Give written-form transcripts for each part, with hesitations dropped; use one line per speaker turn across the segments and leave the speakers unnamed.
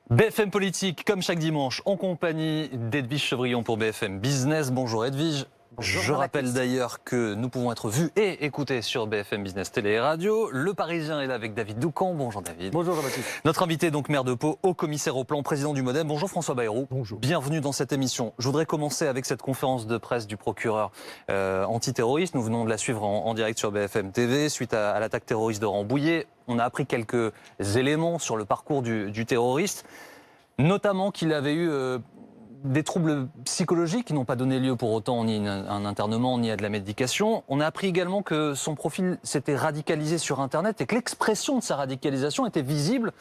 BFM Politique, comme chaque dimanche, en compagnie d'Edwige Chevrillon pour BFM Business. Bonjour Edwige.
Bonjour,
Je rappelle d'ailleurs que nous pouvons être vus et écoutés sur BFM Business Télé et Radio. Le Parisien est là avec David Doucan. Bonjour David.
Bonjour Jean-Baptiste.
Notre invité, donc maire de Pau, haut commissaire au plan, président du Modem. Bonjour François Bayrou.
Bonjour.
Bienvenue dans cette émission. Je voudrais commencer avec cette conférence de presse du procureur antiterroriste. Nous venons de la suivre en direct sur BFM TV suite à l'attaque terroriste de Rambouillet. On a appris quelques éléments sur le parcours du terroriste, notamment qu'il avait eu des troubles psychologiques qui n'ont pas donné lieu pour autant ni un internement ni à de la médication. On a appris également que son profil s'était radicalisé sur Internet et que l'expression de sa radicalisation était visible.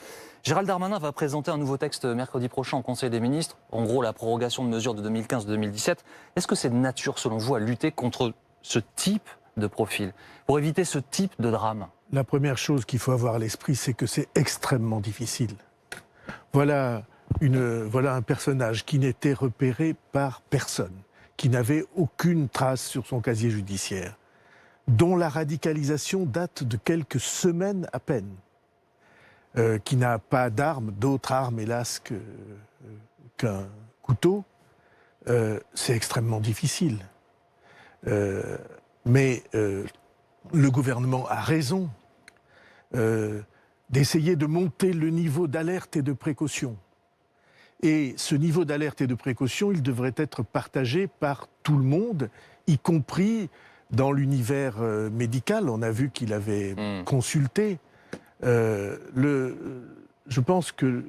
Gérald Darmanin va présenter un nouveau texte mercredi prochain au Conseil des ministres, en gros la prorogation de mesures de 2015-2017. Est-ce que c'est de nature, selon vous, à lutter contre ce type de profil, pour éviter ce type de drame?
La première chose qu'il faut avoir à l'esprit, c'est que c'est extrêmement difficile. Voilà un personnage qui n'était repéré par personne, qui n'avait aucune trace sur son casier judiciaire, dont la radicalisation date de quelques semaines à peine, qui n'a pas d'arme, d'autres armes hélas qu'un couteau. C'est extrêmement difficile. Mais le gouvernement a raison d'essayer de monter le niveau d'alerte et de précaution. Et ce niveau d'alerte et de précaution, il devrait être partagé par tout le monde, y compris dans l'univers médical. On a vu qu'il avait consulté. Je pense que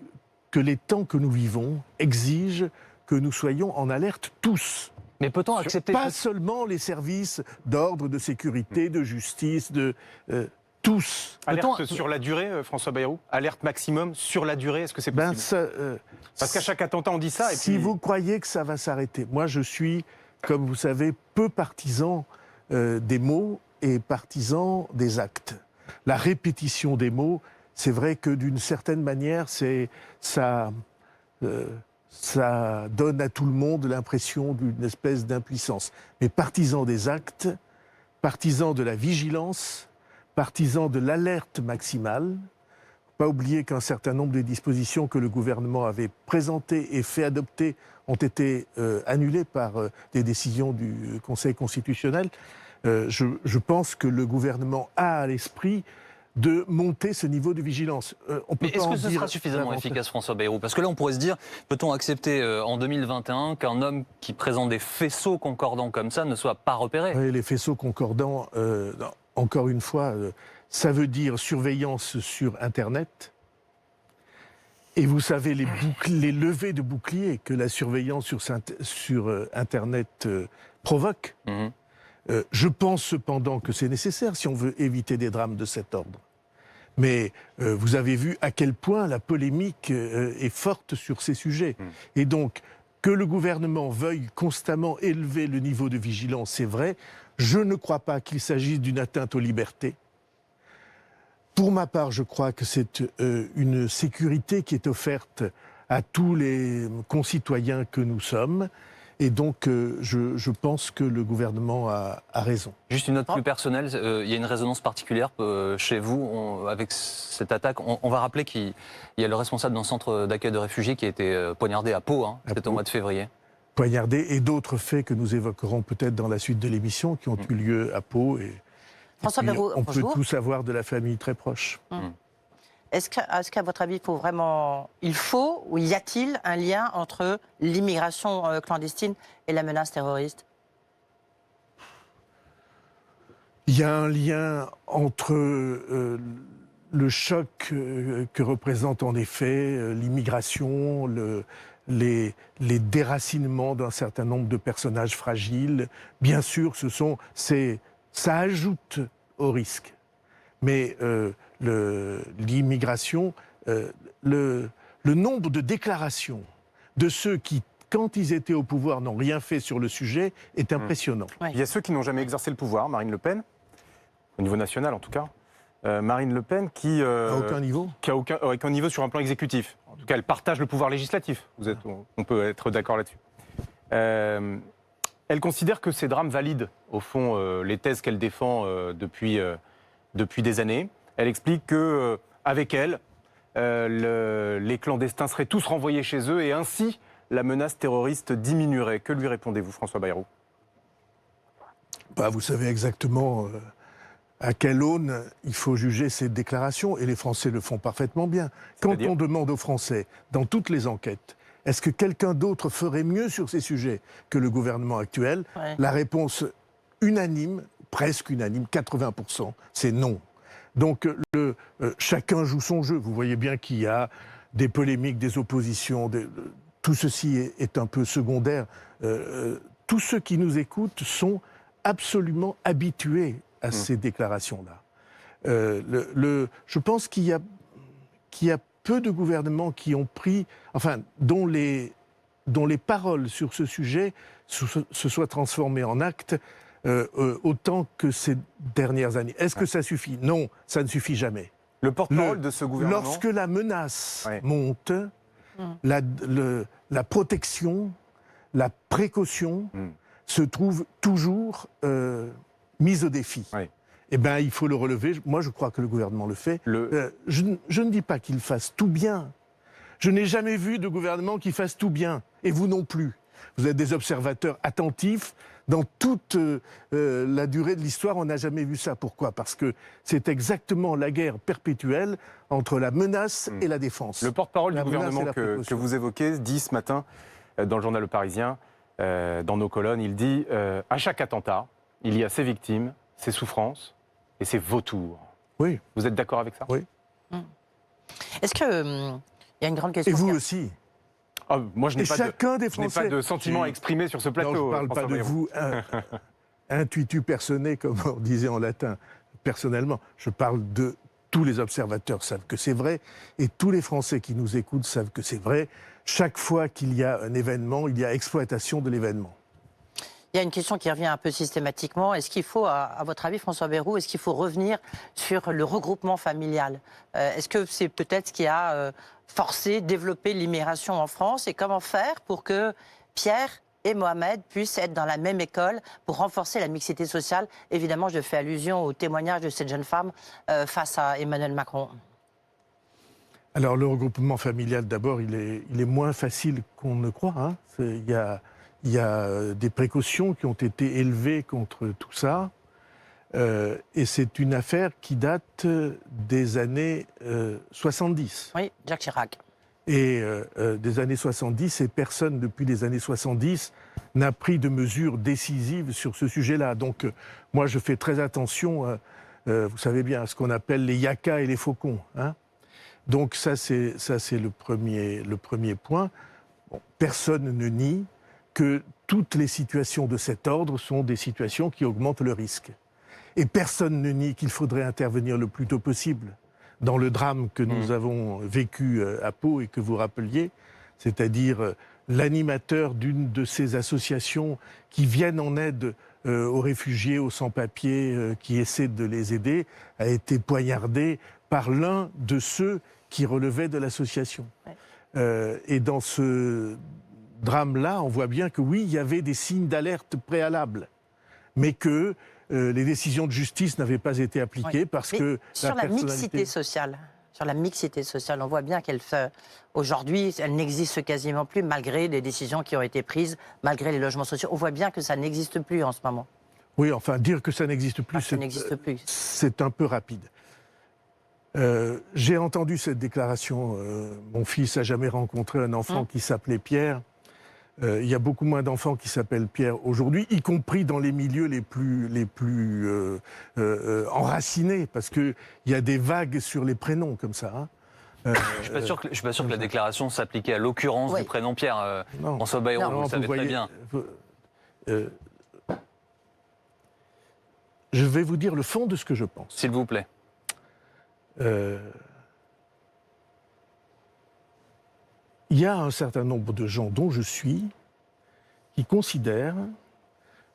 les temps que nous vivons exigent que nous soyons en alerte tous.
Mais peut-on accepter...
Pas seulement les services d'ordre, de sécurité, de justice, tous.
Alerte sur la durée, François Bayrou? Alerte maximum sur la durée, est-ce que c'est possible? Parce qu'à chaque attentat, on dit ça. Et
si vous croyez que ça va s'arrêter, moi je suis, comme vous savez, peu partisan des mots et partisan des actes. La répétition des mots, c'est vrai que d'une certaine manière, ça donne à tout le monde l'impression d'une espèce d'impuissance. Mais partisan des actes, partisan de la vigilance, partisan de l'alerte maximale. Pas oublier qu'un certain nombre de dispositions que le gouvernement avait présentées et fait adopter ont été annulées par des décisions du Conseil constitutionnel. Je pense que le gouvernement a à l'esprit de monter ce niveau de vigilance.
Mais est-ce que ce sera suffisamment efficace, François Bayrou? Parce que là, on pourrait se dire, peut-on accepter en 2021 qu'un homme qui présente des faisceaux concordants comme ça ne soit pas repéré?
Oui, les faisceaux concordants, encore une fois, ça veut dire surveillance sur Internet. Et vous savez, les levées de boucliers que la surveillance sur Internet provoque. Je pense cependant que c'est nécessaire si on veut éviter des drames de cet ordre. Mais vous avez vu à quel point la polémique est forte sur ces sujets. Et donc, que le gouvernement veuille constamment élever le niveau de vigilance, c'est vrai. Je ne crois pas qu'il s'agisse d'une atteinte aux libertés. Pour ma part, je crois que c'est une sécurité qui est offerte à tous les concitoyens que nous sommes. Et donc, je pense que le gouvernement a raison.
Juste une note plus personnelle, il y a une résonance particulière chez vous avec cette attaque. On va rappeler qu'il y a le responsable d'un centre d'accueil de réfugiés qui a été poignardé à Pau, c'était au mois de février.
Poignardé, et d'autres faits que nous évoquerons peut-être dans la suite de l'émission qui ont eu lieu à Pau.
François Bayrou,
on peut tout savoir de la famille très proche.
Est-ce qu'à votre avis, il faut ou y a-t-il un lien entre l'immigration clandestine et la menace terroriste?
Il y a un lien entre le choc que représente en effet l'immigration, les déracinements d'un certain nombre de personnages fragiles. Bien sûr, ça ajoute au risque. Mais l'immigration, le nombre de déclarations de ceux qui, quand ils étaient au pouvoir, n'ont rien fait sur le sujet est impressionnant.
Il y a ceux qui n'ont jamais exercé le pouvoir, Marine Le Pen, au niveau national en tout cas. Marine Le Pen qui...
à aucun niveau
qui a aucun niveau sur un plan exécutif. En tout cas, elle partage le pouvoir législatif. On peut être d'accord là-dessus. Elle considère que ces drames valident, au fond, les thèses qu'elle défend depuis des années. Elle explique qu'avec elle, les clandestins seraient tous renvoyés chez eux et ainsi la menace terroriste diminuerait. Que lui répondez-vous, François Bayrou?
Vous savez exactement à quelle aune il faut juger ces déclarations, et les Français le font parfaitement bien. Quand on demande aux Français, dans toutes les enquêtes, est-ce que quelqu'un d'autre ferait mieux sur ces sujets que le gouvernement actuel? La réponse unanime, presque unanime, 80%, c'est non. Donc chacun joue son jeu. Vous voyez bien qu'il y a des polémiques, des oppositions, tout ceci est un peu secondaire. Tous ceux qui nous écoutent sont absolument habitués à ces déclarations-là. Je pense qu'il y a peu de gouvernements qui ont pris, dont les paroles sur ce sujet se soient transformées en actes autant que ces dernières années. Est-ce que ça suffit? Non, ça ne suffit jamais.
Le porte-parole de ce gouvernement...
Lorsque la menace monte, la protection, la précaution se trouve toujours mise au défi. Eh bien, il faut le relever. Moi, je crois que le gouvernement le fait. Je ne dis pas qu'il fasse tout bien. Je n'ai jamais vu de gouvernement qui fasse tout bien. Et vous non plus. Vous êtes des observateurs attentifs. Dans toute la durée de l'histoire, on n'a jamais vu ça. Pourquoi? Parce que c'est exactement la guerre perpétuelle entre la menace et la défense.
Le porte-parole du gouvernement que vous évoquez dit ce matin dans le journal Le Parisien, dans nos colonnes, il dit à chaque attentat, il y a ses victimes, ses souffrances et ses vautours.
Oui.
Vous êtes d'accord avec ça?
Oui.
Est-ce que il y a une grande question?
Et vous aussi?
Moi, je n'ai
pas
de sentiments à exprimer sur ce plateau.
Non, je ne parle pas de vous, intuitu personae, comme on disait en latin, personnellement. Je parle de tous les observateurs savent que c'est vrai, et tous les Français qui nous écoutent savent que c'est vrai. Chaque fois qu'il y a un événement, il y a exploitation de l'événement.
Il y a une question qui revient un peu systématiquement. Est-ce qu'il faut, à votre avis, François Bayrou, est-ce qu'il faut revenir sur le regroupement familial? Est-ce que c'est peut-être ce qui a forcé, développé l'immigration en France? Et comment faire pour que Pierre et Mohamed puissent être dans la même école pour renforcer la mixité sociale? Évidemment, je fais allusion au témoignage de cette jeune femme face à Emmanuel Macron.
Alors, le regroupement familial, d'abord, il est moins facile qu'on ne croit. Hein. Il y a des précautions qui ont été élevées contre tout ça. Et c'est une affaire qui date des années 70.
Oui, Jacques Chirac.
Et des années 70, et personne depuis les années 70 n'a pris de mesures décisives sur ce sujet-là. Donc moi, je fais très attention, vous savez bien, à ce qu'on appelle les yakas et les faucons. Hein. Donc ça, c'est le premier point. Bon, personne ne nie que toutes les situations de cet ordre sont des situations qui augmentent le risque. Et personne ne nie qu'il faudrait intervenir le plus tôt possible dans le drame que nous avons vécu à Pau et que vous rappeliez, c'est-à-dire l'animateur d'une de ces associations qui viennent en aide aux réfugiés, aux sans-papiers, qui essaient de les aider, a été poignardé par l'un de ceux qui relevaient de l'association. Ouais. Et dans ce drame-là, on voit bien que oui, il y avait des signes d'alerte préalables, mais que les décisions de justice n'avaient pas été appliquées parce que
sur la mixité sociale, on voit bien qu'elle aujourd'hui, elle n'existe quasiment plus malgré les décisions qui ont été prises, malgré les logements sociaux. On voit bien que ça n'existe plus en ce moment.
Oui, enfin dire que ça n'existe plus, c'est un peu rapide. J'ai entendu cette déclaration. Mon fils n'a jamais rencontré un enfant qui s'appelait Pierre. Il y a beaucoup moins d'enfants qui s'appellent Pierre aujourd'hui, y compris dans les milieux les plus enracinés, parce qu'il y a des vagues sur les prénoms comme ça. Hein.
Je ne suis pas sûr que la déclaration s'appliquait à l'occurrence du prénom Pierre. François Bayrou, vous le savez très bien.
Je vais vous dire le fond de ce que je pense.
S'il vous plaît.
Il y a un certain nombre de gens, dont je suis, qui considèrent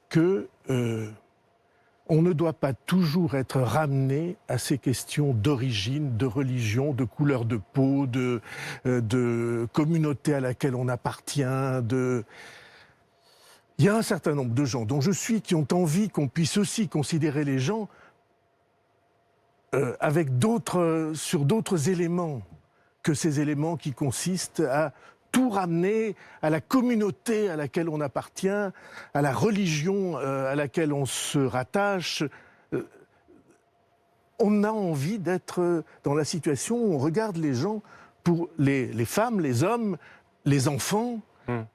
que on ne doit pas toujours être ramené à ces questions d'origine, de religion, de couleur de peau, de communauté à laquelle on appartient. Il y a un certain nombre de gens, dont je suis, qui ont envie qu'on puisse aussi considérer les gens sur d'autres éléments que ces éléments qui consistent à tout ramener à la communauté à laquelle on appartient, à la religion à laquelle on se rattache. On a envie d'être dans la situation où on regarde les gens, pour les femmes, les hommes, les enfants,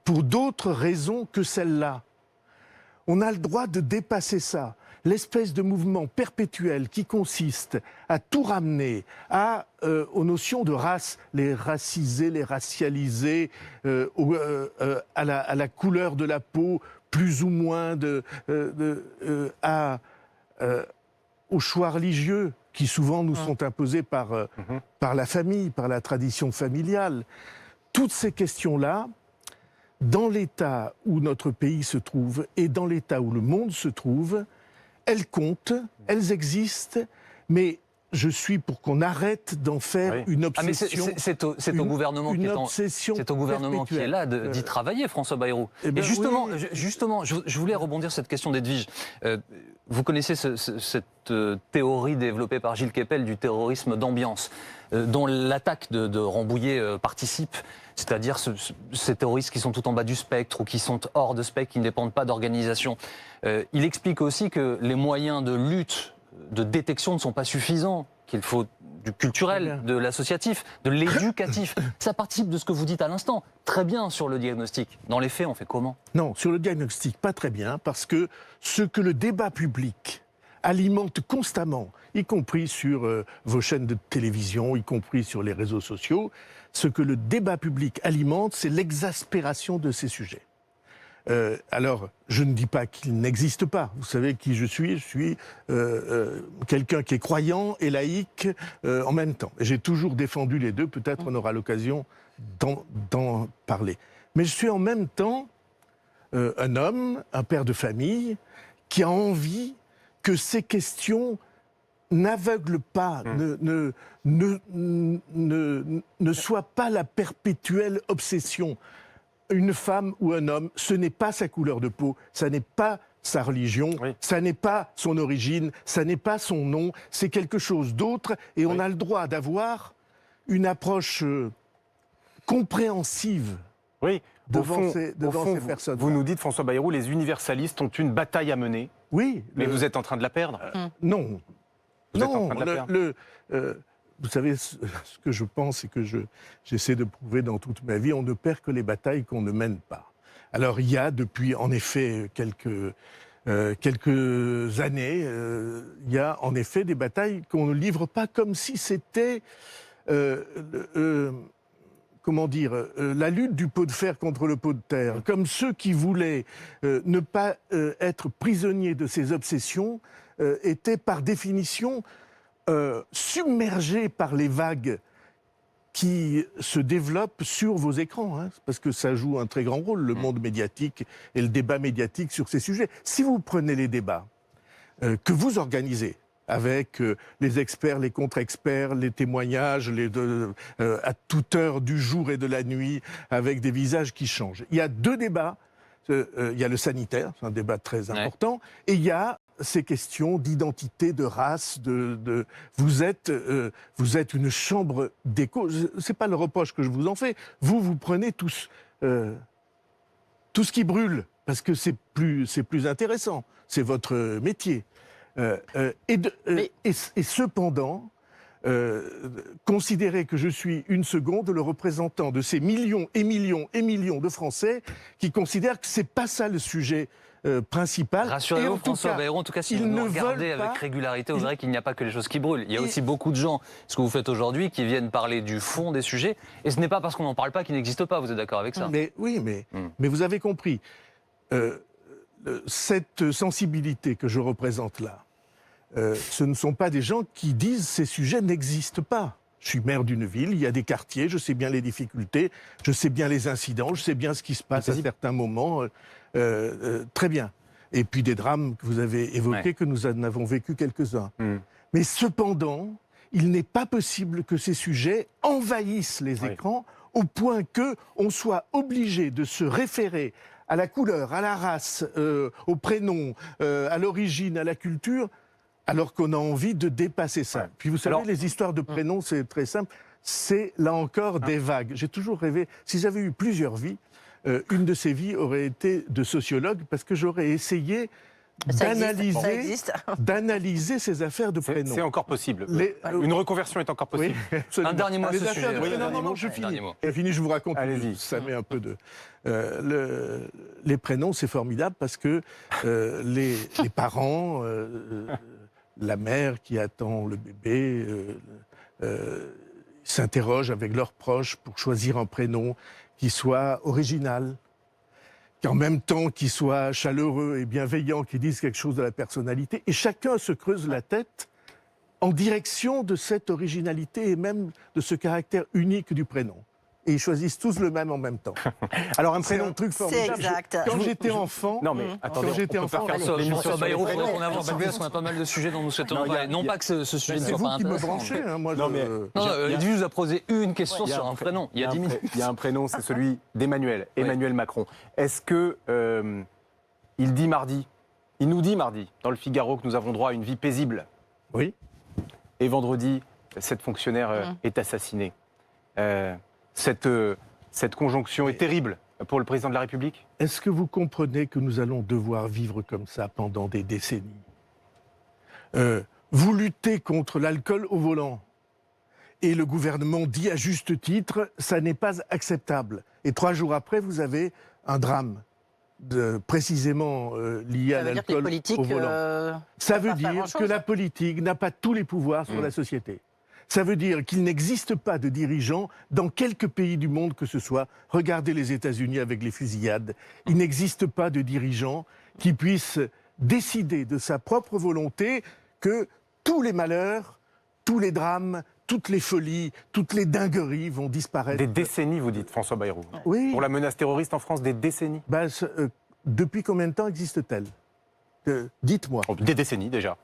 pour d'autres raisons que celles-là. On a le droit de dépasser ça. L'espèce de mouvement perpétuel qui consiste à tout ramener aux notions de race, les raciser, les racialiser, à la couleur de la peau, plus ou moins, aux choix religieux qui souvent nous sont imposés par la famille, par la tradition familiale. Toutes ces questions-là, dans l'état où notre pays se trouve et dans l'état où le monde se trouve, elles comptent, elles existent, mais je suis pour qu'on arrête d'en faire une obsession.
C'est au gouvernement qui est là d'y travailler, François Bayrou. Et justement, je voulais rebondir sur cette question d'Edwige. Vous connaissez cette théorie développée par Gilles Kepel du terrorisme d'ambiance, dont l'attaque de Rambouillet participe, c'est-à-dire ces terroristes qui sont tout en bas du spectre ou qui sont hors de spectre, qui ne dépendent pas d'organisation. Il explique aussi que les moyens de lutte, de détection ne sont pas suffisants, qu'il faut du culturel, de l'associatif, de l'éducatif. Ça participe de ce que vous dites à l'instant. Très bien sur le diagnostic. Dans les faits, on fait comment?
Non, sur le diagnostic, pas très bien, parce que ce que le débat public alimente constamment, y compris sur vos chaînes de télévision, y compris sur les réseaux sociaux, ce que le débat public alimente, c'est l'exaspération de ces sujets. Alors, je ne dis pas qu'il n'existe pas. Vous savez qui je suis. Je suis quelqu'un qui est croyant et laïque en même temps. J'ai toujours défendu les deux. Peut-être on aura l'occasion d'en parler. Mais je suis en même temps un homme, un père de famille, qui a envie que ces questions n'aveuglent pas, ne soient pas la perpétuelle obsession. Une femme ou un homme, ce n'est pas sa couleur de peau, ça n'est pas sa religion, ça n'est pas son origine, ça n'est pas son nom, c'est quelque chose d'autre et on a le droit d'avoir une approche compréhensive devant ces personnes.
Vous nous dites, François Bayrou, les universalistes ont une bataille à mener.
Oui.
Mais vous êtes en train de la perdre.
Non.
Vous êtes en train de la perdre.
Vous savez, ce que je pense et que j'essaie de prouver dans toute ma vie, on ne perd que les batailles qu'on ne mène pas. Alors il y a depuis en effet quelques années, il y a en effet des batailles qu'on ne livre pas comme si c'était, comment dire, la lutte du pot de fer contre le pot de terre. Comme ceux qui voulaient ne pas être prisonniers de ces obsessions étaient par définition submergés par les vagues qui se développent sur vos écrans, parce que ça joue un très grand rôle, le monde médiatique et le débat médiatique sur ces sujets. Si vous prenez les débats que vous organisez avec les experts, les contre-experts, les témoignages à toute heure du jour et de la nuit, avec des visages qui changent. Il y a deux débats. Il y a le sanitaire, c'est un débat très important, et il y a ces questions d'identité, de race, vous êtes une chambre d'écho. C'est pas le reproche que je vous en fais. Vous prenez tout ce qui brûle parce que c'est plus intéressant. C'est votre métier. Et cependant, considérer que je suis une seconde le représentant de ces millions et millions et millions de Français qui considèrent que c'est pas ça le sujet principal.
Rassurez-vous, François Bayrou, en tout cas, si vous nous regardez avec régularité, vous verrez qu'il n'y a pas que les choses qui brûlent. Il y a aussi beaucoup de gens, ce que vous faites aujourd'hui, qui viennent parler du fond des sujets. Et ce n'est pas parce qu'on n'en parle pas qu'il n'existe pas. Vous êtes d'accord avec ça?
Mais vous avez compris. Cette sensibilité que je représente là, ce ne sont pas des gens qui disent ces sujets n'existent pas. Je suis maire d'une ville, il y a des quartiers, je sais bien les difficultés, je sais bien les incidents, je sais bien ce qui se passe à certains moments. Très bien. Et puis des drames que vous avez évoqués, que nous en avons vécu quelques-uns. Mais cependant, il n'est pas possible que ces sujets envahissent les écrans au point qu'on soit obligé de se référer à la couleur, à la race, au prénom, à l'origine, à la culture, alors qu'on a envie de dépasser ça. Puis vous savez, les histoires de prénoms, c'est très simple. c'est là encore des vagues. J'ai toujours rêvé, si j'avais eu plusieurs vies, une de ces vies aurait été de sociologue, parce que j'aurais essayé d'analyser ces affaires de prénoms.
C'est encore possible. Une reconversion est encore possible.
Oui,
un dernier mot à ce sujet.
Non, je finis. Je vous raconte.
Allez-y.
Ça met un peu de... les prénoms, c'est formidable parce que les parents, la mère qui attend le bébé, s'interrogent avec leurs proches pour choisir un prénom qui soit original, qu'en même temps qui soit chaleureux et bienveillant, qui dise quelque chose de la personnalité. Et chacun se creuse la tête en direction de cette originalité et même de ce caractère unique du prénom. Et ils choisissent tous le même en même temps.
Alors un
C'est
prénom,
un truc formidable.
C'est exact.
Quand j'étais enfant...
Non mais attendez,
quand j'étais enfant...
François Bayrou, il faudrait qu'on avance un peu parce qu'on a pas mal de sujets dont nous souhaitons parler. Non pas que ce sujet ne soit pas intéressant.
C'est vous qui me branchez. Hein, moi,
Edwige vous a posé une question sur un prénom, il y a 10 minutes.
Il y a un prénom, c'est celui d'Emmanuel, Emmanuel Macron. Est-ce que il dit mardi, il nous dit mardi, dans le Figaro, que nous avons droit à une vie paisible?
Oui.
Et vendredi, cette fonctionnaire est assassinée. Cette conjonction est terrible pour le président de la République?
Est-ce que vous comprenez que nous allons devoir vivre comme ça pendant des décennies? Vous luttez contre l'alcool au volant. Et le gouvernement dit à juste titre, ça n'est pas acceptable. Et 3 jours après, vous avez un drame, précisément lié à l'alcool au volant. Ça veut dire que la politique n'a pas tous les pouvoirs sur la société. Ça veut dire qu'il n'existe pas de dirigeants dans quelque pays du monde que ce soit. Regardez les États-Unis avec les fusillades. Il n'existe pas de dirigeant qui puisse décider de sa propre volonté que tous les malheurs, tous les drames, toutes les folies, toutes les dingueries vont disparaître.
Des décennies, vous dites, François Bayrou.
Oui.
Pour la menace terroriste en France, des décennies.
Depuis combien de temps existe-t-elle? Dites-moi.
Des décennies déjà.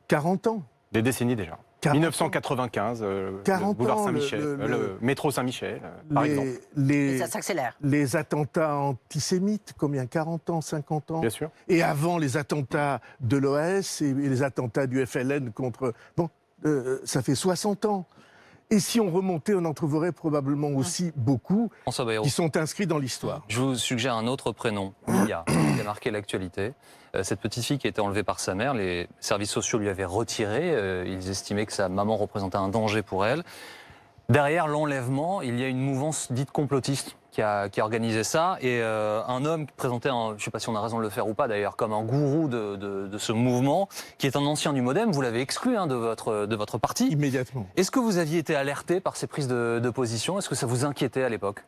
40 ans.
Des décennies déjà. 1995, le boulevard Saint-Michel, le métro Saint-Michel, par exemple.
Et ça s'accélère.
Les attentats antisémites, combien? 40 ans, 50 ans?
Bien sûr.
Et avant les attentats de l'OS et les attentats du FLN contre... Bon, ça fait 60 ans. Et si on remontait, on en trouverait probablement aussi beaucoup qui sont inscrits dans l'histoire.
Je vous suggère un autre prénom, Mia, qui a marqué l'actualité. Cette petite fille qui a été enlevée par sa mère, les services sociaux lui avaient retiré. Ils estimaient que sa maman représentait un danger pour elle. Derrière l'enlèvement, il y a une mouvance dite complotiste qui a organisé ça. Et un homme qui présentait, je ne sais pas si on a raison de le faire ou pas d'ailleurs, comme un gourou de ce mouvement, qui est un ancien du MoDem, vous l'avez exclu de votre parti.
Immédiatement.
Est-ce que vous aviez été alerté par ces prises de position? Est-ce que ça vous inquiétait à l'époque?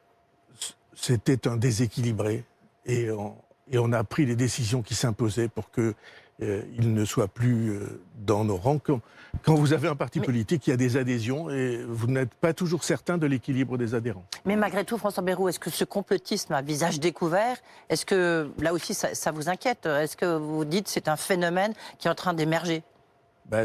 C'était un déséquilibré. Et on a pris les décisions qui s'imposaient pour qu'il ne soit plus dans nos rangs. Quand vous avez un parti politique, il y a des adhésions et vous n'êtes pas toujours certain de l'équilibre des adhérents.
Mais malgré tout, François Bayrou, est-ce que ce complotisme à visage découvert, est-ce que là aussi ça vous inquiète? Est-ce que vous dites que c'est un phénomène qui est en train d'émerger?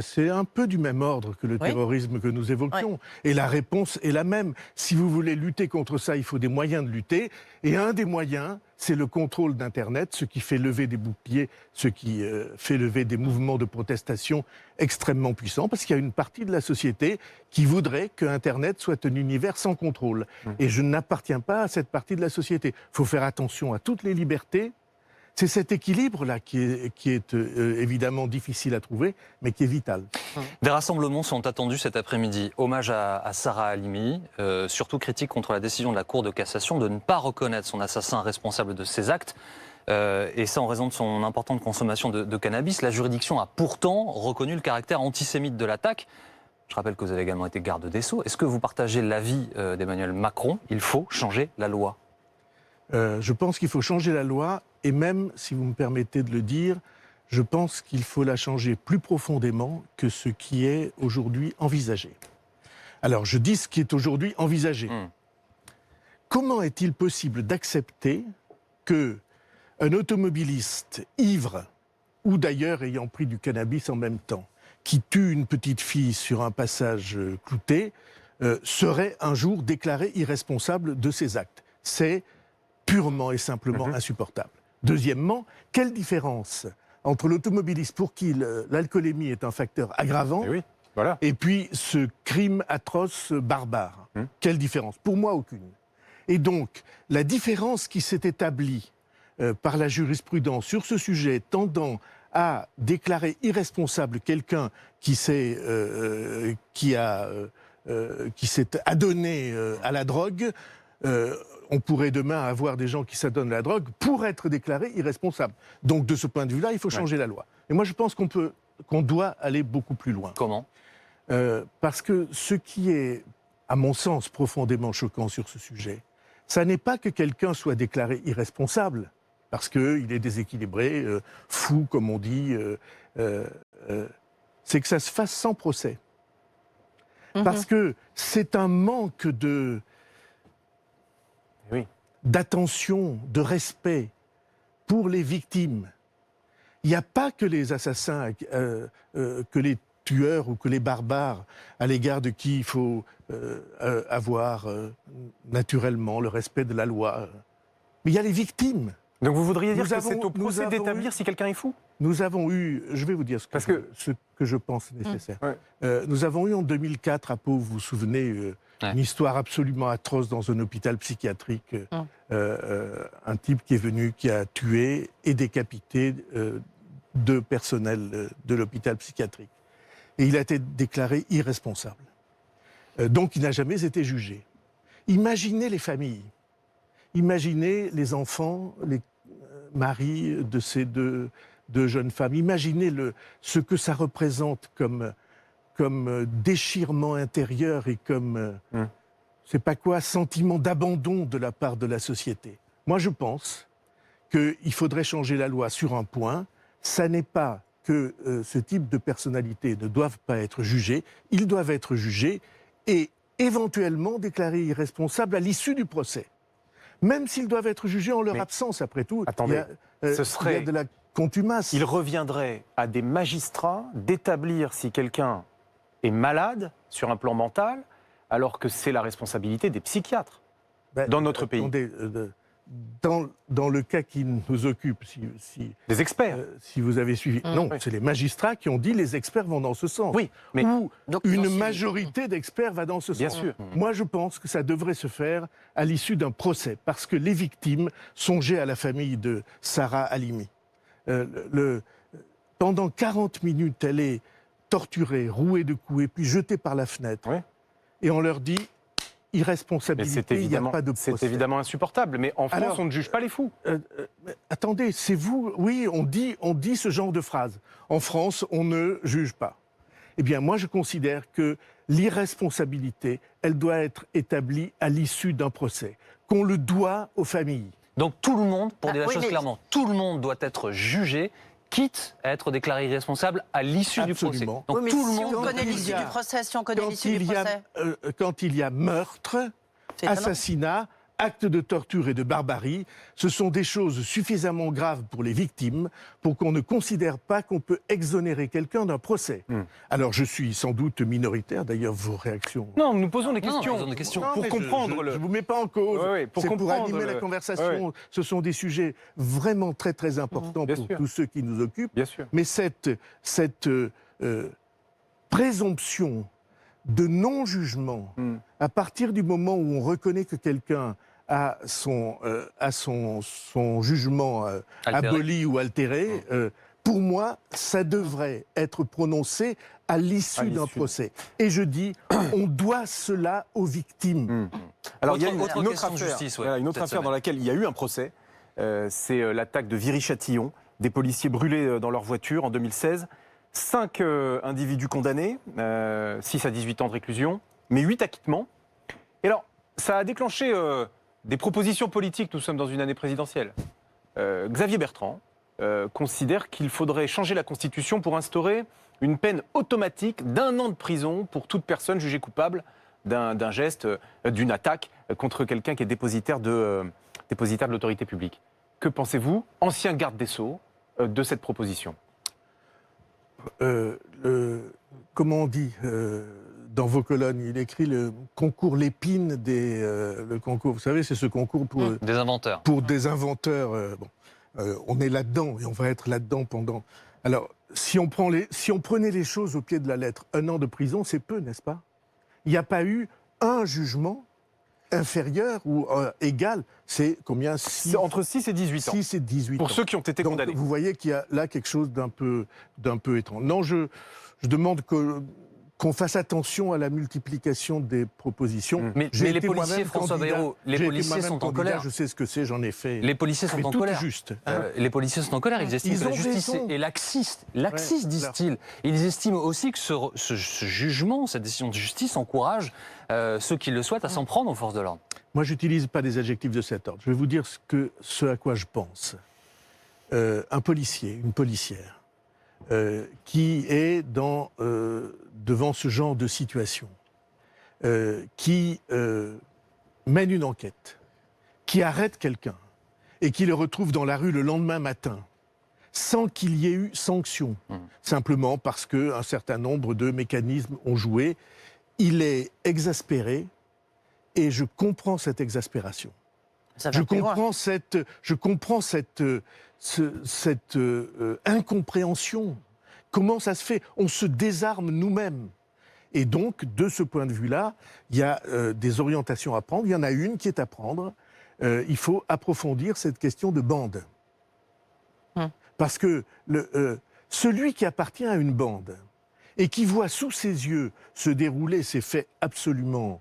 C'est un peu du même ordre que le terrorisme que nous évoquions.
Oui.
Et la réponse est la même. Si vous voulez lutter contre ça, il faut des moyens de lutter. Et un des moyens, c'est le contrôle d'Internet, ce qui fait lever des boucliers, ce qui fait lever des mouvements de protestation extrêmement puissants, parce qu'il y a une partie de la société qui voudrait que Internet soit un univers sans contrôle. Et je n'appartiens pas à cette partie de la société. Il faut faire attention à toutes les libertés. C'est cet équilibre-là qui est évidemment difficile à trouver, mais qui est vital.
Des rassemblements sont attendus cet après-midi. Hommage à Sarah Halimi, surtout critique contre la décision de la Cour de cassation de ne pas reconnaître son assassin responsable de ses actes. Et ça en raison de son importante consommation de cannabis. La juridiction a pourtant reconnu le caractère antisémite de l'attaque. Je rappelle que vous avez également été garde des Sceaux. Est-ce que vous partagez l'avis d'Emmanuel Macron? Il faut changer la loi.
Je pense qu'il faut changer la loi, et même, si vous me permettez de le dire, je pense qu'il faut la changer plus profondément que ce qui est aujourd'hui envisagé. Alors, je dis ce qui est aujourd'hui envisagé. Comment est-il possible d'accepter qu'un automobiliste ivre, ou d'ailleurs ayant pris du cannabis en même temps, qui tue une petite fille sur un passage clouté, serait un jour déclaré irresponsable de ses actes? C'est purement et simplement insupportable. Deuxièmement, quelle différence entre l'automobiliste pour qui l'alcoolémie est un facteur aggravant
Voilà.
et puis ce crime atroce, barbare. Quelle différence? Pour moi, aucune. Et donc, la différence qui s'est établie par la jurisprudence sur ce sujet tendant à déclarer irresponsable quelqu'un qui s'est adonné à la drogue, on pourrait demain avoir des gens qui s'adonnent à la drogue pour être déclarés irresponsables. Donc de ce point de vue-là, il faut changer la loi. Et moi je pense qu'on doit aller beaucoup plus loin.
Comment?
Parce que ce qui est, à mon sens, profondément choquant sur ce sujet, ça n'est pas que quelqu'un soit déclaré irresponsable, parce qu'il est déséquilibré, fou, comme on dit, c'est que ça se fasse sans procès. Parce que c'est un manque d'attention, de respect pour les victimes. Il n'y a pas que les assassins, que les tueurs ou que les barbares à l'égard de qui il faut avoir naturellement le respect de la loi. Mais il y a les victimes.
Donc vous voudriez dire que c'est au procès d'établir si quelqu'un est fou?
Nous avons eu, je vais vous dire ce que je pense nécessaire. Nous avons eu en 2004 à Pau, vous vous souvenez, une histoire absolument atroce dans un hôpital psychiatrique. Un type qui est venu, qui a tué et décapité deux personnels de l'hôpital psychiatrique. Et il a été déclaré irresponsable. Donc il n'a jamais été jugé. Imaginez les familles. Imaginez les enfants, les maris de ces deux jeunes femmes. Imaginez ce que ça représente comme déchirement intérieur et comme, c'est pas quoi, sentiment d'abandon de la part de la société. Moi, je pense qu'il faudrait changer la loi sur un point. Ça n'est pas que ce type de personnalités ne doivent pas être jugés. Ils doivent être jugés et éventuellement déclarés irresponsables à l'issue du procès. Même s'ils doivent être jugés en leur absence, après tout.
Attendez,
il y a de la contumace.
Il reviendrait à des magistrats d'établir si quelqu'un est malade sur un plan mental, alors que c'est la responsabilité des psychiatres dans notre pays.
Attendez, dans le cas qui nous occupe,
des experts.
Si vous avez suivi. Non, c'est les magistrats qui ont dit les experts vont dans ce sens.
Oui, mais
ou une majorité d'experts va dans ce sens.
Bien sûr.
Moi, je pense que ça devrait se faire à l'issue d'un procès, parce que les victimes, songez à la famille de Sarah Halimi. Pendant 40 minutes, elle est torturée, rouée de coups, et puis jetée par la fenêtre. Oui. Et on leur dit irresponsabilité, il n'y a pas de procès.
C'est évidemment insupportable, mais en France, on ne juge pas les fous.
Attendez, c'est vous... Oui, on dit ce genre de phrase. En France, on ne juge pas. Eh bien, moi, je considère que l'irresponsabilité, elle doit être établie à l'issue d'un procès, qu'on le doit aux familles.
Donc tout le monde, pour dire la chose clairement, tout le monde doit être jugé, quitte à être déclaré irresponsable à l'issue du procès. Donc
tout le monde connaît l'issue du procès, si on connaît l'issue du procès.
Quand il y a meurtre, assassinat, actes de torture et de barbarie, ce sont des choses suffisamment graves pour les victimes pour qu'on ne considère pas qu'on peut exonérer quelqu'un d'un procès. Alors je suis sans doute minoritaire, d'ailleurs vos réactions...
Non, nous posons des questions,
pour comprendre. Je ne vous mets pas en cause, c'est pour animer la conversation. Ce sont des sujets vraiment très très importants pour tous ceux qui nous occupent.
Bien sûr.
Mais cette présomption de non-jugement, à partir du moment où on reconnaît que quelqu'un a son jugement aboli ou altéré, pour moi, ça devrait être prononcé à l'issue d'un procès. Et je dis, on doit cela aux victimes.
Alors, il y a une autre affaire dans laquelle il y a eu un procès. C'est l'attaque de Viry-Châtillon, des policiers brûlés dans leur voiture en 2016. 5 individus condamnés, 6 à 18 ans de réclusion, mais 8 acquittements. Et alors, ça a déclenché des propositions politiques. Nous sommes dans une année présidentielle. Xavier Bertrand considère qu'il faudrait changer la Constitution pour instaurer une peine automatique d'1 an de prison pour toute personne jugée coupable d'un geste, d'une attaque contre quelqu'un qui est dépositaire de l'autorité publique. Que pensez-vous, ancien garde des Sceaux, de cette proposition ?
Comment on dit dans vos colonnes, il écrit le concours Lépine le concours, vous savez, c'est ce concours pour
des inventeurs.
Pour des inventeurs. On est là-dedans et on va être là-dedans pendant. Alors, si on prenait les choses au pied de la lettre, 1 an de prison, c'est peu, n'est-ce pas? Il n'y a pas eu un jugement inférieur ou égal. C'est combien?
C'est entre 6 et 18 ans.
6 et 18 ans.
Pour ceux qui ont été
Donc,
condamnés.
vous voyez qu'il y a là quelque chose d'un peu étrange. Non, je demande qu'on fasse attention à la multiplication des propositions.
Mais
J'ai
les
été
policiers,
moi-même
François
candidat.
Bayrou, les
J'ai été
policiers
moi-même
sont en
candidat,
colère.
Je sais ce que c'est, j'en ai fait.
Les policiers sont
Mais
en
tout
colère.
est juste. Hein.
Les policiers sont en colère. Ils estiment
Ils
que la
ont
justice
raison.
est laxiste. Laxiste,
Ouais,
disent-ils. Ils estiment aussi que ce jugement, cette décision de justice encourage ceux qui le souhaitent à s'en prendre aux forces de l'ordre.
Moi, je n'utilise pas des adjectifs de cet ordre. Je vais vous dire ce à quoi je pense. Un policier, une policière, qui est devant ce genre de situation, qui mène une enquête, qui arrête quelqu'un et qui le retrouve dans la rue le lendemain matin, sans qu'il y ait eu sanction, simplement parce qu'un certain nombre de mécanismes ont joué, il est exaspéré et je comprends cette exaspération. Je comprends cette incompréhension. Comment ça se fait? On se désarme nous-mêmes. Et donc, de ce point de vue-là, il y a des orientations à prendre. Il y en a une qui est à prendre. Il faut approfondir cette question de bande. Parce que celui qui appartient à une bande et qui voit sous ses yeux se dérouler ces faits absolument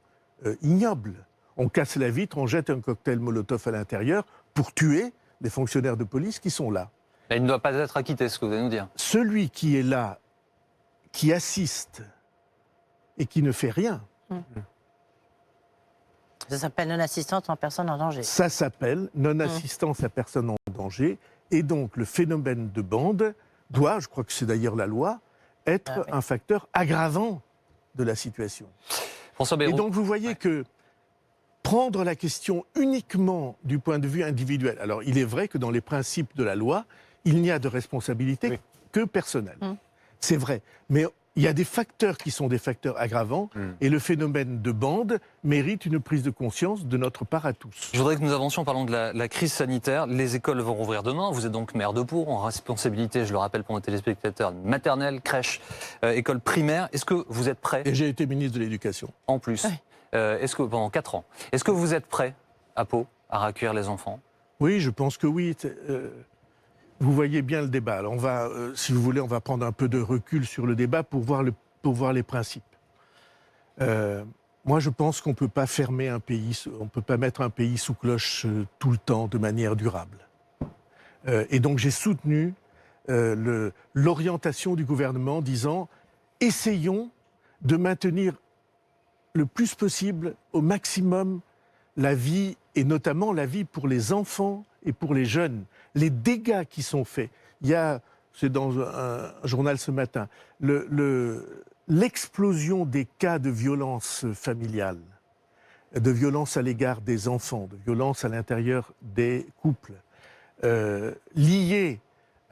ignobles, on casse la vitre, on jette un cocktail Molotov à l'intérieur pour tuer les fonctionnaires de police qui sont là.
Et il ne doit pas être acquitté, ce que vous allez nous dire.
Celui qui est là, qui assiste et qui ne fait rien,
Ça s'appelle non-assistance en personne en danger.
ça s'appelle non-assistance à personne en danger. Et donc le phénomène de bande doit, je crois que c'est d'ailleurs la loi, être un facteur aggravant de la situation.
François Bayrou.
Et donc vous voyez que prendre la question uniquement du point de vue individuel, alors il est vrai que dans les principes de la loi, il n'y a de responsabilité que personnelle. C'est vrai. Mais il y a des facteurs qui sont des facteurs aggravants et le phénomène de bande mérite une prise de conscience de notre part à tous.
Je voudrais que nous avancions en parlant de la crise sanitaire. Les écoles vont rouvrir demain. Vous êtes donc maire de Pau, en responsabilité, je le rappelle pour nos téléspectateurs, maternelle, crèche, école primaire. Est-ce que vous êtes prêt?
Et j'ai été ministre de l'Éducation.
En plus, est-ce que pendant 4 ans, est-ce que vous êtes prêt à Pau à accueillir les enfants?
Oui, je pense que oui. Vous voyez bien le débat. Alors on va, si vous voulez, on va prendre un peu de recul sur le débat pour voir les principes. Moi, je pense qu'on ne peut pas fermer un pays, on ne peut pas mettre un pays sous cloche tout le temps de manière durable. Et donc j'ai soutenu l'orientation du gouvernement disant essayons de maintenir le plus possible, au maximum, la vie, et notamment la vie pour les enfants et pour les jeunes. Les dégâts qui sont faits. C'est dans un journal ce matin, l'explosion des cas de violence familiale, de violence à l'égard des enfants, de violence à l'intérieur des couples, liés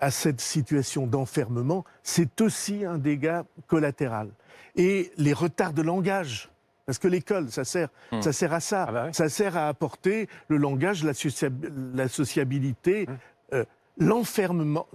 à cette situation d'enfermement, c'est aussi un dégât collatéral. Et les retards de langage. Parce que l'école, ça sert à ça.
Ah bah oui.
Ça sert à apporter le langage, la sociabilité, l'enfermement.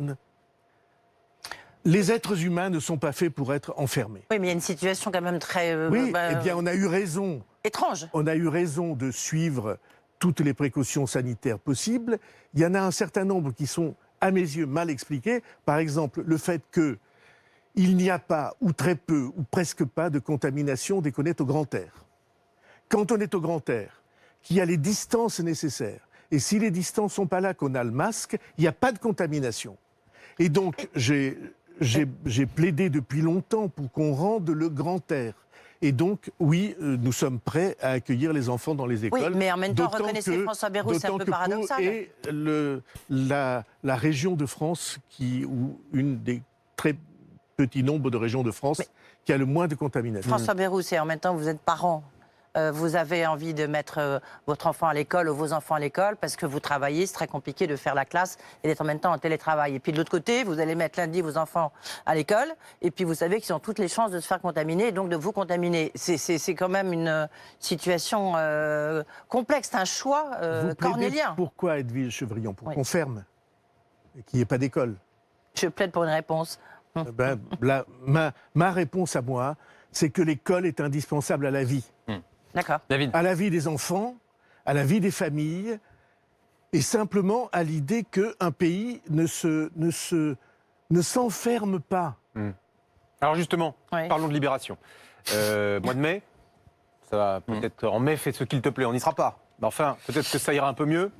Les êtres humains ne sont pas faits pour être enfermés.
Oui, mais il y a une situation quand même très
Eh bien, on a eu raison.
étrange.
On a eu raison de suivre toutes les précautions sanitaires possibles. Il y en a un certain nombre qui sont, à mes yeux, mal expliqués. Par exemple, le fait que il n'y a pas, ou très peu, ou presque pas de contamination dès qu'on est au grand air. Quand on est au grand air, qu'il y a les distances nécessaires, et si les distances ne sont pas là, qu'on a le masque, il n'y a pas de contamination. Et donc, j'ai plaidé depuis longtemps pour qu'on rende le grand air. Et donc, oui, nous sommes prêts à accueillir les enfants dans les écoles.
Oui, mais en même temps, reconnaissez François Bayrou, c'est un peu paradoxal.
Et la région de France, ou une des très petit nombre de régions de France qui a le moins de contamination.
François Bayrou, c'est en même temps, vous êtes parent. Vous avez envie de mettre votre enfant à l'école ou vos enfants à l'école parce que vous travaillez, c'est très compliqué de faire la classe et d'être en même temps en télétravail. Et puis de l'autre côté, vous allez mettre lundi vos enfants à l'école et puis vous savez qu'ils ont toutes les chances de se faire contaminer et donc de vous contaminer. C'est quand même une situation complexe, un choix cornélien.
Pourquoi, Edwige Chevrillon? Pour qu'on ferme et qu'il n'y ait pas d'école.
Je plaide pour une réponse.
Ma réponse à moi, c'est que l'école est indispensable à la vie.
D'accord.
David.
À la vie des enfants, à la vie des familles, et simplement à l'idée qu'un pays ne s'enferme pas.
Alors justement,
Oui.
parlons de libération. Mois de mai, ça va peut-être en mai, fais ce qu'il te plaît, on n'y sera pas. Mais enfin, peut-être que ça ira un peu mieux.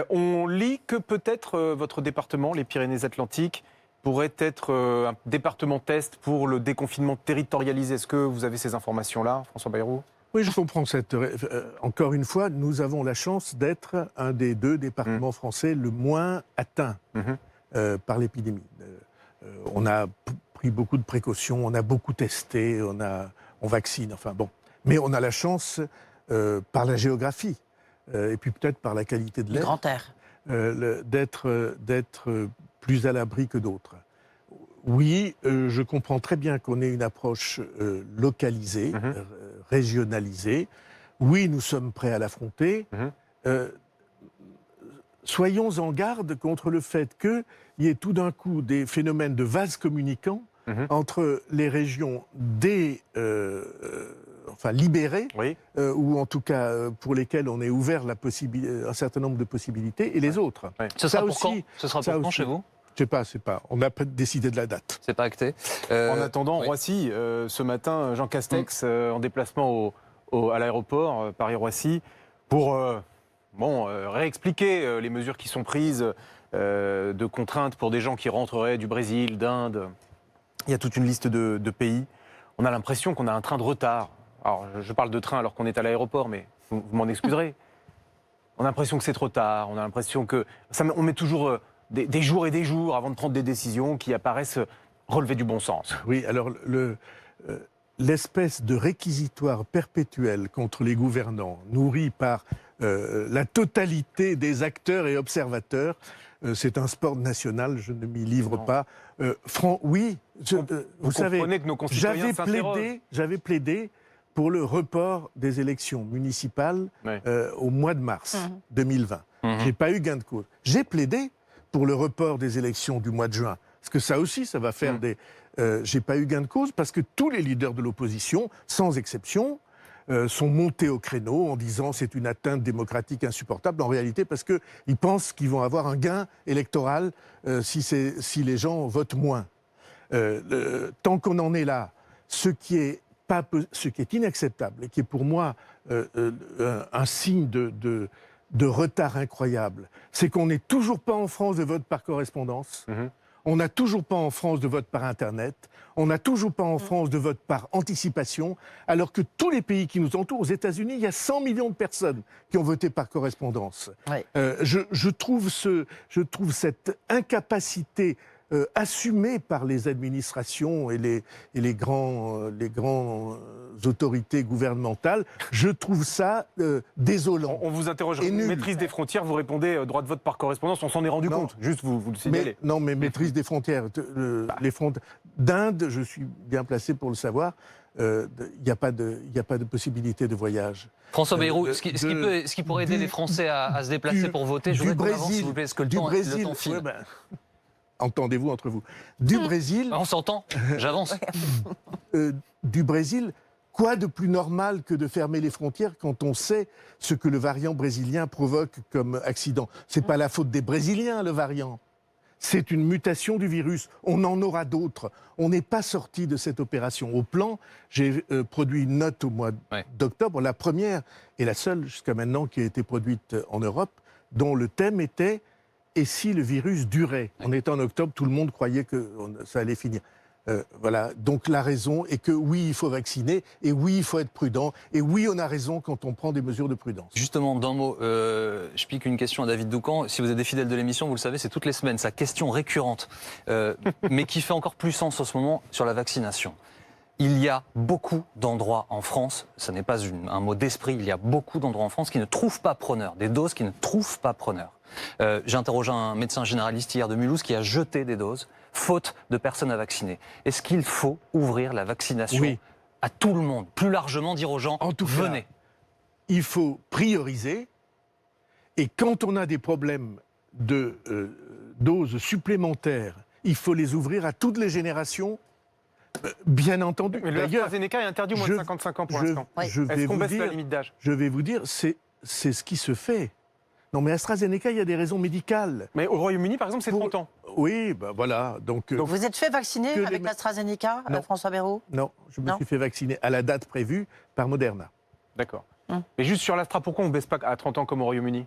On lit que peut-être votre département, les Pyrénées-Atlantiques, pourrait être un département test pour le déconfinement territorialisé. Est-ce que vous avez ces informations-là, François Bayrou?
Oui, je comprends encore une fois, nous avons la chance d'être un des 2 départements français le moins atteints par l'épidémie. On a pris beaucoup de précautions, on a beaucoup testé, on vaccine, enfin bon. Mais on a la chance, par la géographie, et puis peut-être par la qualité de l'air,
Le grand air.
d'être plus à l'abri que d'autres. Oui, je comprends très bien qu'on ait une approche localisée, régionalisée. Oui, nous sommes prêts à l'affronter. Soyons en garde contre le fait qu'il y ait tout d'un coup des phénomènes de vases communicants entre les régions libérées, ou en tout cas pour lesquelles on est ouvert un certain nombre de possibilités, et les autres.
Ce sera pour quand ? Ce sera pour quand chez vous ?
Je sais pas. On n'a pas décidé de la date.
C'est pas acté.
En attendant, Roissy, ce matin, Jean Castex, en déplacement à l'aéroport Paris-Roissy, pour réexpliquer les mesures qui sont prises de contraintes pour des gens qui rentreraient du Brésil, d'Inde. Il y a toute une liste de pays. On a l'impression qu'on a un train de retard. Alors, je parle de train alors qu'on est à l'aéroport, mais vous m'en excuserez. On a l'impression que c'est trop tard. On a l'impression que on met toujours des jours et des jours avant de prendre des décisions qui apparaissent relever du bon sens.
Oui, alors l'espèce de réquisitoire perpétuel contre les gouvernants, nourri par la totalité des acteurs et observateurs, c'est un sport national, je ne m'y livre pas. Oui, vous savez,
que nos concitoyens
j'avais plaidé pour le report des élections municipales au mois de mars 2020. Je n'ai pas eu gain de cause. J'ai plaidé pour le report des élections du mois de juin. Parce que ça aussi, ça va faire des... j'ai pas eu gain de cause parce que tous les leaders de l'opposition, sans exception, sont montés au créneau en disant c'est une atteinte démocratique insupportable. En réalité, parce qu'ils pensent qu'ils vont avoir un gain électoral si les gens votent moins. Tant qu'on en est là, ce qui est inacceptable et qui est pour moi un signe de retard incroyable, c'est qu'on n'est toujours pas en France de vote par correspondance, on n'a toujours pas en France de vote par Internet, on n'a toujours pas en France de vote par anticipation, alors que tous les pays qui nous entourent, aux États-Unis, il y a 100 millions de personnes qui ont voté par correspondance. Je trouve cette incapacité assumée par les administrations et les grandes autorités gouvernementales, je trouve ça désolant.
On vous interroge, maîtrise des frontières, vous répondez droit de vote par correspondance, on s'en est rendu compte, juste vous le signalez.
Mais maîtrise des frontières, d'Inde, je suis bien placé pour le savoir, il n'y a pas de possibilité de voyage.
François Bayrou, ce qui pourrait aider les Français à se déplacer pour voter, je voudrais qu'on avance, s'il vous plaît, parce que le temps file.
Entendez-vous entre vous. Du Brésil...
On s'entend, j'avance.
Du Brésil, quoi de plus normal que de fermer les frontières quand on sait ce que le variant brésilien provoque comme accident? C'est pas la faute des Brésiliens, le variant. C'est une mutation du virus. On en aura d'autres. On n'est pas sorti de cette opération. Au plan, j'ai produit une note au mois d'octobre, la première et la seule jusqu'à maintenant qui a été produite en Europe, dont le thème était « Et si le virus durait ?» On était en octobre, tout le monde croyait que ça allait finir. Voilà, donc la raison est que oui, il faut vacciner, et oui, il faut être prudent, et oui, on a raison quand on prend des mesures de prudence.
Justement, d'un mot, je pique une question à David Doucan. Si vous êtes des fidèles de l'émission, vous le savez, c'est toutes les semaines, sa question récurrente, mais qui fait encore plus sens en ce moment sur la vaccination. Il y a beaucoup d'endroits en France, ce n'est pas un mot d'esprit, il y a beaucoup d'endroits en France qui ne trouvent pas preneur, des doses qui ne trouvent pas preneur. J'ai interrogé un médecin généraliste hier de Mulhouse qui a jeté des doses, faute de personnes à vacciner. Est-ce qu'il faut ouvrir la vaccination à tout le monde, plus largement dire aux gens, venez?
Cas, il faut prioriser, et quand on a des problèmes de doses supplémentaires, il faut les ouvrir à toutes les générations, bien entendu.
Mais le AstraZeneca est interdit au moins de 55 ans pour l'instant. Est-ce qu'on baisse la limite d'âge?
Je vais vous dire, c'est ce qui se fait. Non, mais AstraZeneca, il y a des raisons médicales.
Mais au Royaume-Uni, par exemple, c'est 30 ans.
Oui, ben voilà. Donc,
Vous êtes fait vacciner avec l'AstraZeneca, François Bayrou?
Non, je me suis fait vacciner à la date prévue par Moderna.
D'accord. Mais juste sur l'Astra, pourquoi on ne baisse pas à 30 ans comme au Royaume-Uni?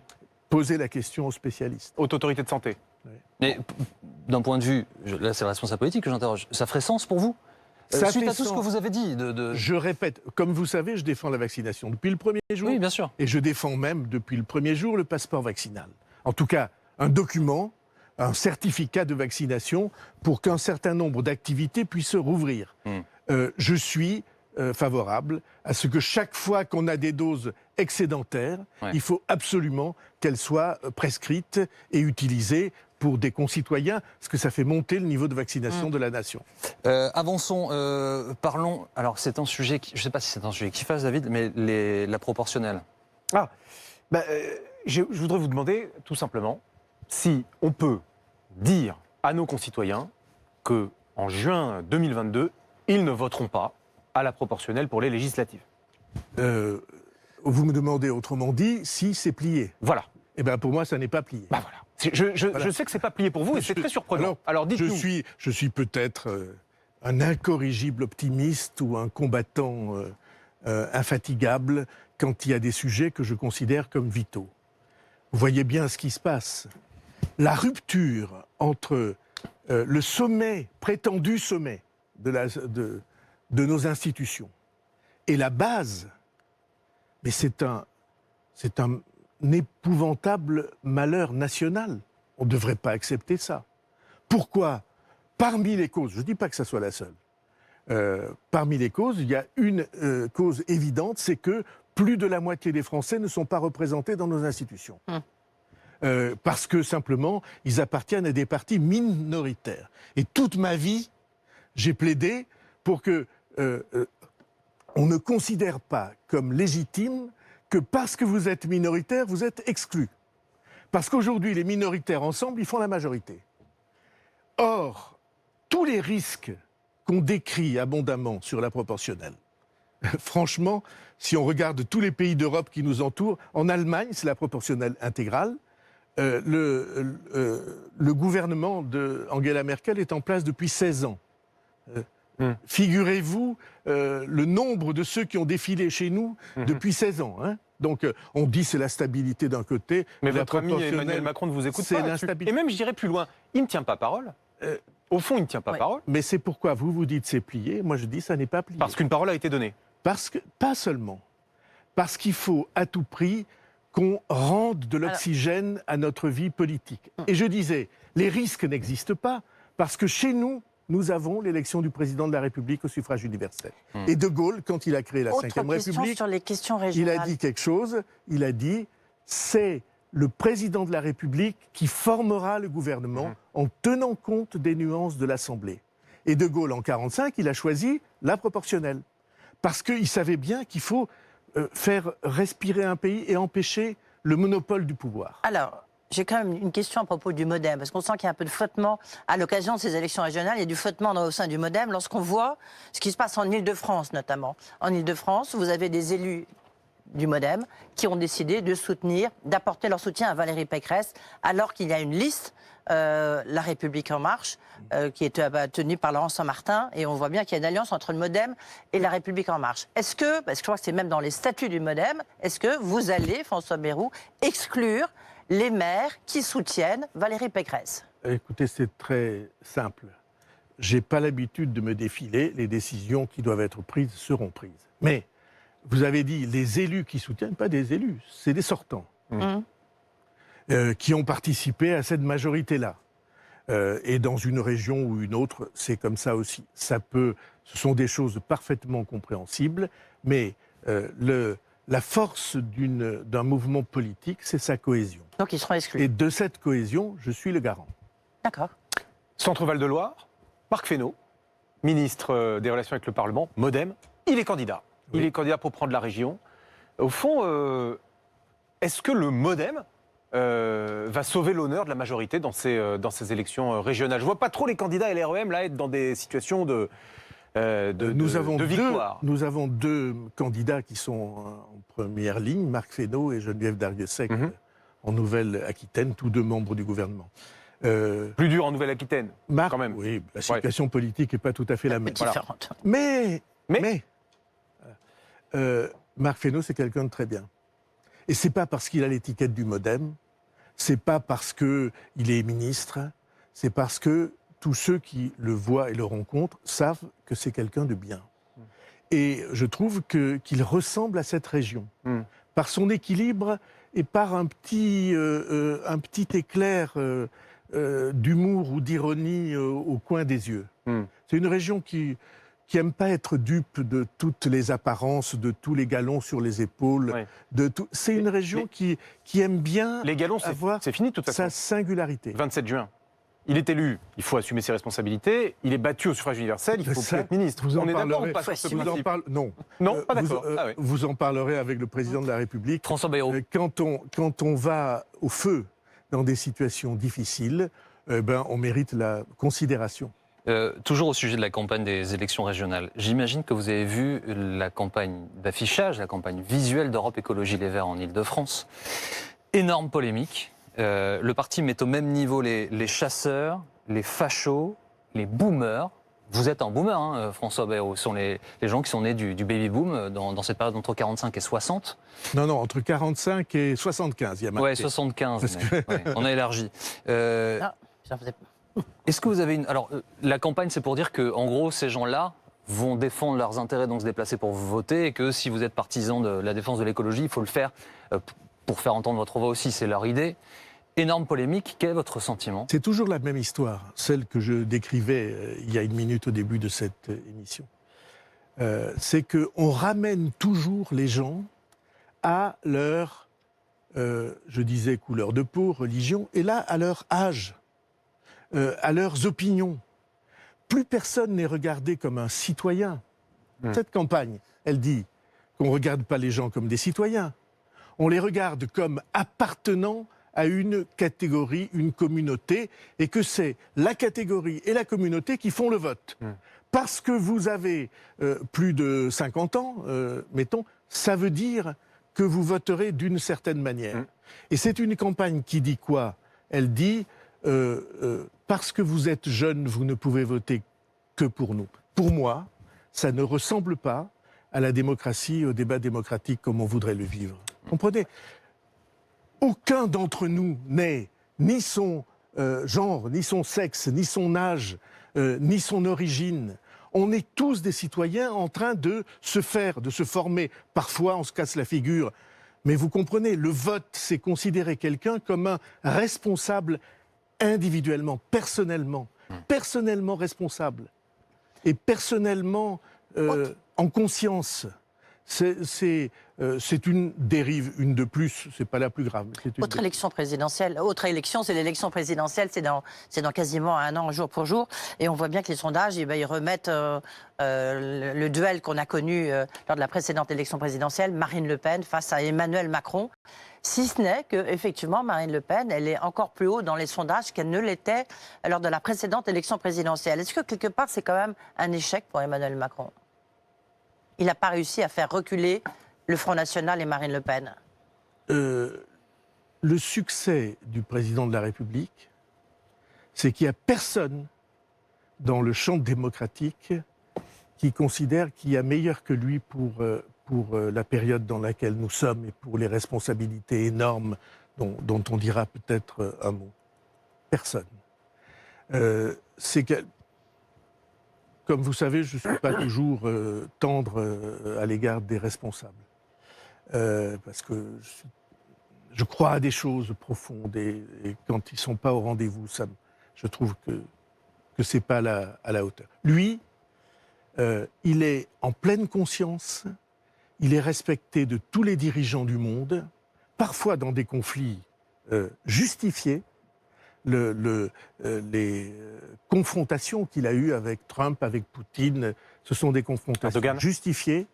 Posez la question aux spécialistes.
Haute autorité de santé.
Mais d'un point de vue, là c'est le responsable politique que j'interroge, ça ferait sens pour vous?
Ça
Suite
fait
à tout ce que vous avez dit
Je répète, comme vous savez, je défends la vaccination depuis le premier jour.
Oui, bien sûr.
Et je défends même depuis le premier jour le passeport vaccinal. En tout cas, un document, un certificat de vaccination pour qu'un certain nombre d'activités puissent se rouvrir. Je suis favorable à ce que chaque fois qu'on a des doses excédentaires, il faut absolument qu'elles soient prescrites et utilisées pour des concitoyens, parce que ça fait monter le niveau de vaccination de la nation.
Avançons, parlons. Alors c'est un sujet, je ne sais pas si c'est un sujet qui fasse, David, mais la proportionnelle.
Je voudrais vous demander tout simplement si on peut dire à nos concitoyens que en juin 2022, ils ne voteront pas à la proportionnelle pour les législatives.
Vous me demandez autrement dit si c'est plié.
Voilà.
Eh bien pour moi, ça n'est pas plié.
Voilà. Je sais que c'est pas plié pour vous et c'est très surprenant. Alors dites-nous.
Je suis peut-être un incorrigible optimiste ou un combattant infatigable quand il y a des sujets que je considère comme vitaux. Vous voyez bien ce qui se passe. La rupture entre le sommet, prétendu sommet de nos institutions et la base, mais c'est un épouvantable malheur national. On ne devrait pas accepter ça. Pourquoi? Parmi les causes, je ne dis pas que ça soit la seule, parmi les causes, il y a une cause évidente, c'est que plus de la moitié des Français ne sont pas représentés dans nos institutions. Parce que simplement, ils appartiennent à des partis minoritaires. Et toute ma vie, j'ai plaidé pour que on ne considère pas comme légitime que parce que vous êtes minoritaire, vous êtes exclu. Parce qu'aujourd'hui, les minoritaires ensemble, ils font la majorité. Or, tous les risques qu'on décrit abondamment sur la proportionnelle, franchement, si on regarde tous les pays d'Europe qui nous entourent, en Allemagne, c'est la proportionnelle intégrale. Le gouvernement d'Angela Merkel est en place depuis 16 ans. Figurez-vous le nombre de ceux qui ont défilé chez nous depuis 16 ans. Hein. Donc on dit c'est la stabilité d'un côté.
Mais votre ami Emmanuel Macron ne vous écoute pas. Et même, je dirais plus loin, il ne tient pas parole. Au fond, il ne tient pas parole.
Mais c'est pourquoi vous dites c'est plié. Moi, je dis ça n'est pas plié.
Parce qu'une parole a été donnée.
Parce que, pas seulement. Parce qu'il faut à tout prix qu'on rende de l'oxygène à notre vie politique. Et je disais, les risques n'existent pas parce que chez nous, nous avons l'élection du président de la République au suffrage universel. Et De Gaulle, quand il a créé la Ve République,
sur les questions
il a dit quelque chose, il a dit « c'est le président de la République qui formera le gouvernement en tenant compte des nuances de l'Assemblée ». Et De Gaulle, en 1945, il a choisi la proportionnelle. Parce qu'il savait bien qu'il faut faire respirer un pays et empêcher le monopole du pouvoir.
Alors, j'ai quand même une question à propos du MoDem, parce qu'on sent qu'il y a un peu de flottement à l'occasion de ces élections régionales. Il y a du flottement au sein du MoDem lorsqu'on voit ce qui se passe en Ile-de-France notamment. En Ile-de-France, vous avez des élus du MoDem qui ont décidé de soutenir, d'apporter leur soutien à Valérie Pécresse, alors qu'il y a une liste, La République En Marche, qui est tenue par Laurent Saint-Martin, et on voit bien qu'il y a une alliance entre le MoDem et La République En Marche. Est-ce que, parce que je crois que c'est même dans les statuts du MoDem, est-ce que vous allez, François Bayrou, exclure les maires qui soutiennent Valérie Pécresse?
Écoutez, c'est très simple. Je n'ai pas l'habitude de me défiler. Les décisions qui doivent être prises seront prises. Mais vous avez dit les élus qui soutiennent, pas des élus, c'est des sortants qui ont participé à cette majorité-là. Et dans une région ou une autre, c'est comme ça aussi. Ce sont des choses parfaitement compréhensibles, mais la force d'un mouvement politique, c'est sa cohésion.
Donc ils seront exclus.
Et de cette cohésion, je suis le garant.
D'accord.
Centre-Val de Loire, Marc Fesneau, ministre des Relations avec le Parlement, MoDem, il est candidat. Oui. Il est candidat pour prendre la région. Au fond, est-ce que le MoDem va sauver l'honneur de la majorité dans ces élections régionales? Je vois pas trop les candidats LREM là être dans des situations de victoire.
Nous avons deux candidats qui sont en première ligne, Marc Fesneau et Geneviève Darrieussecq, en Nouvelle-Aquitaine, tous deux membres du gouvernement.
Plus dur en Nouvelle-Aquitaine,
Marc,
quand même.
oui, la situation politique n'est pas tout à fait la même.
Différente.
Mais Marc Fesneau, c'est quelqu'un de très bien. Et c'est pas parce qu'il a l'étiquette du MoDem, c'est pas parce qu'il est ministre, c'est parce que tous ceux qui le voient et le rencontrent savent que c'est quelqu'un de bien. Et je trouve qu'il ressemble à cette région, par son équilibre et par un petit éclair d'humour ou d'ironie au coin des yeux. C'est une région qui n'aime pas être dupe de toutes les apparences, de tous les galons sur les épaules. C'est une région qui aime bien
les galons, c'est fini tout à fait.
Sa singularité.
27 juin. Il est élu, il faut assumer ses responsabilités. Il est battu au suffrage universel, il faut plus être ministre.
On
est d'accord ou pas sur ce principe?
Non.
Non, pas d'accord.
Vous en parlerez avec le président de la République.
François Bayrou.
Quand on va au feu dans des situations difficiles, on mérite la considération.
Toujours au sujet de la campagne des élections régionales, j'imagine que vous avez vu la campagne d'affichage, la campagne visuelle d'Europe Écologie Les Verts en Ile-de-France. Énorme polémique. Le parti met au même niveau les chasseurs, les fachos, les boomers. Vous êtes un boomer, hein, François Bayrou. Ce sont les gens qui sont nés du baby-boom dans cette période entre 45 et 60.
Non, entre 45 et 75, il y a marqué.
Oui, 75, on a élargi. Est-ce que vous avez une... Alors, la campagne, c'est pour dire que, en gros, ces gens-là vont défendre leurs intérêts, donc se déplacer pour vous voter, et que si vous êtes partisan de la défense de l'écologie, il faut le faire pour faire entendre votre voix aussi, c'est leur idée. Énorme polémique, quel est votre sentiment?
C'est toujours la même histoire, celle que je décrivais il y a une minute au début de cette émission. C'est qu'on ramène toujours les gens à leur, je disais, couleur de peau, religion, et là, à leur âge, à leurs opinions. Plus personne n'est regardé comme un citoyen. Cette campagne, elle dit qu'on ne regarde pas les gens comme des citoyens. On les regarde comme appartenant à une catégorie, une communauté, et que c'est la catégorie et la communauté qui font le vote. Parce que vous avez plus de 50 ans, mettons, ça veut dire que vous voterez d'une certaine manière. Et c'est une campagne qui dit quoi? Elle dit, parce que vous êtes jeune, vous ne pouvez voter que pour nous. Pour moi, ça ne ressemble pas à la démocratie, au débat démocratique comme on voudrait le vivre. Comprenez? Aucun d'entre nous n'est ni son genre, ni son sexe, ni son âge, ni son origine. On est tous des citoyens en train de se faire, de se former. Parfois, on se casse la figure. Mais vous comprenez, le vote, c'est considérer quelqu'un comme un responsable individuellement, personnellement responsable. Et personnellement en conscience. C'est une dérive, une de plus, c'est pas la plus grave.
Autre élection, c'est l'élection présidentielle, c'est dans quasiment un an, jour pour jour. Et on voit bien que les sondages, ils remettent le duel qu'on a connu lors de la précédente élection présidentielle, Marine Le Pen face à Emmanuel Macron. Si ce n'est qu'effectivement, Marine Le Pen, elle est encore plus haut dans les sondages qu'elle ne l'était lors de la précédente élection présidentielle. Est-ce que quelque part, c'est quand même un échec pour Emmanuel Macron? Il n'a pas réussi à faire reculer le Front National et Marine Le Pen.
Le succès du président de la République, c'est qu'il n'y a personne dans le champ démocratique qui considère qu'il y a meilleur que lui pour la période dans laquelle nous sommes et pour les responsabilités énormes dont on dira peut-être un mot. Personne. Comme vous savez, je ne suis pas toujours tendre à l'égard des responsables. Parce que je crois à des choses profondes et quand ils ne sont pas au rendez-vous, je trouve que ce n'est pas à la hauteur. Lui, il est en pleine conscience, il est respecté de tous les dirigeants du monde, parfois dans des conflits justifiés. Les confrontations qu'il a eues avec Trump, avec Poutine, ce sont des confrontations justifiées.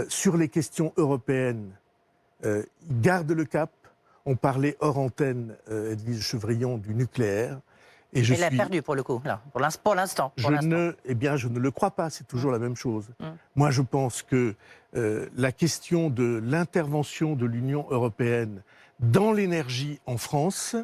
Sur les questions européennes, il garde le cap. On parlait hors antenne, Edwige Chevrillon, du nucléaire. Et
il l'a perdu pour le coup, là, pour l'instant.
Je ne le crois pas, c'est toujours la même chose. Moi, je pense que la question de l'intervention de l'Union européenne dans l'énergie en France,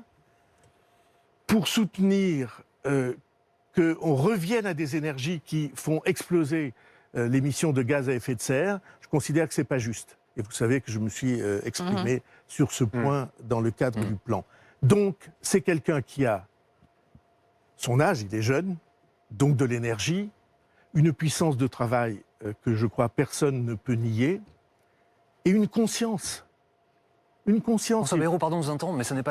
pour soutenir qu'on revienne à des énergies qui font exploser l'émission de gaz à effet de serre, je considère que ce n'est pas juste. Et vous savez que je me suis exprimé sur ce point dans le cadre du plan. Donc, c'est quelqu'un qui a son âge, il est jeune, donc de l'énergie, une puissance de travail que je crois personne ne peut nier, et une conscience. Une conscience.
François Bayrou, pardon de vous interrompre, mais ce n'est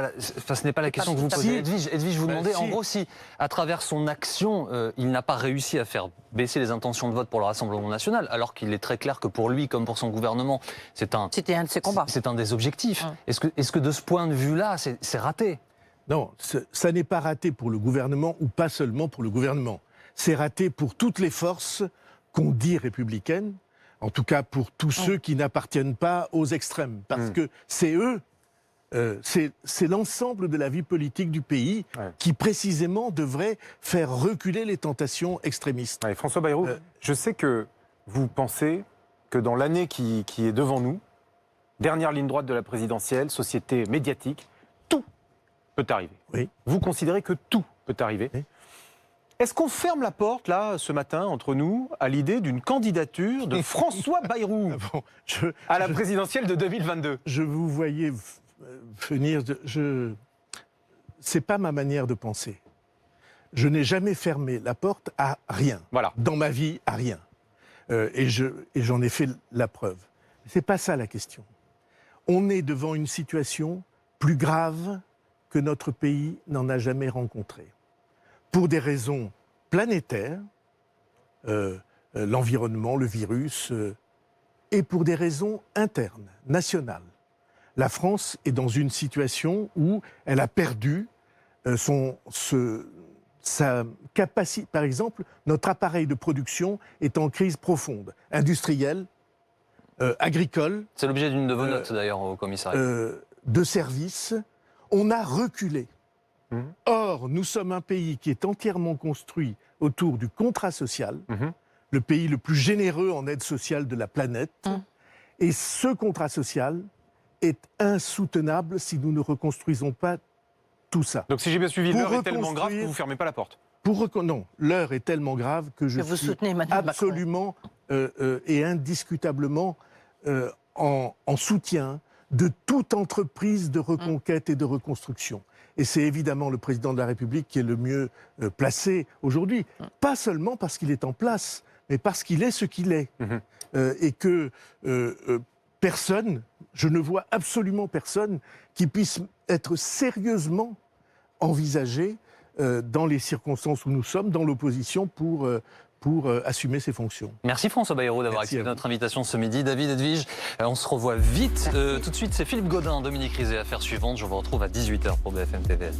pas la question que vous posez. Edwige, vous demandez, en gros, si à travers son action, il n'a pas réussi à faire baisser les intentions de vote pour le Rassemblement national, alors qu'il est très clair que pour lui, comme pour son gouvernement, c'était un de ses combats. C'est un des objectifs. Est-ce que de ce point de vue-là, c'est raté?
Non, ça n'est pas raté pour le gouvernement, ou pas seulement pour le gouvernement. C'est raté pour toutes les forces qu'on dit républicaines, en tout cas pour tous ceux qui n'appartiennent pas aux extrêmes. Parce que c'est eux, c'est l'ensemble de la vie politique du pays qui précisément devrait faire reculer les tentations extrémistes.
François Bayrou, je sais que vous pensez que dans l'année qui est devant nous, dernière ligne droite de la présidentielle, société médiatique, tout peut arriver.
Oui.
Vous considérez que tout peut arriver. Oui. Est-ce qu'on ferme la porte, là, ce matin, entre nous, à l'idée d'une candidature de François Bayrou à la présidentielle de 2022 ?
Je vous voyais venir... C'est pas ma manière de penser. Je n'ai jamais fermé la porte à rien.
Voilà.
Dans ma vie, à rien. Et j'en ai fait la preuve. C'est pas ça la question. On est devant une situation plus grave que notre pays n'en a jamais rencontrée. Pour des raisons planétaires, l'environnement, le virus, et pour des raisons internes, nationales. La France est dans une situation où elle a perdu sa capacité. Par exemple, notre appareil de production est en crise profonde, industrielle, agricole.
C'est l'objet d'une de vos notes, d'ailleurs, au commissariat.
De services. On a reculé. Or, nous sommes un pays qui est entièrement construit autour du contrat social, le pays le plus généreux en aide sociale de la planète. Et ce contrat social est insoutenable si nous ne reconstruisons pas tout ça.
Donc si j'ai bien suivi, l'heure est tellement grave que vous ne fermez pas la porte.
Non, l'heure est tellement grave que je suis absolument et indiscutablement en soutien de toute entreprise de reconquête et de reconstruction. Et c'est évidemment le président de la République qui est le mieux placé aujourd'hui. Pas seulement parce qu'il est en place, mais parce qu'il est ce qu'il est. Et que personne, je ne vois absolument personne qui puisse être sérieusement envisagé dans les circonstances où nous sommes, dans l'opposition, pour assumer ses fonctions.
Merci François Bayrou d'avoir accepté notre invitation ce midi. David, Edwige, on se revoit vite. Tout de suite, c'est Philippe Godin, Dominique Rizet, affaire suivante. Je vous retrouve à 18h pour BFM TV.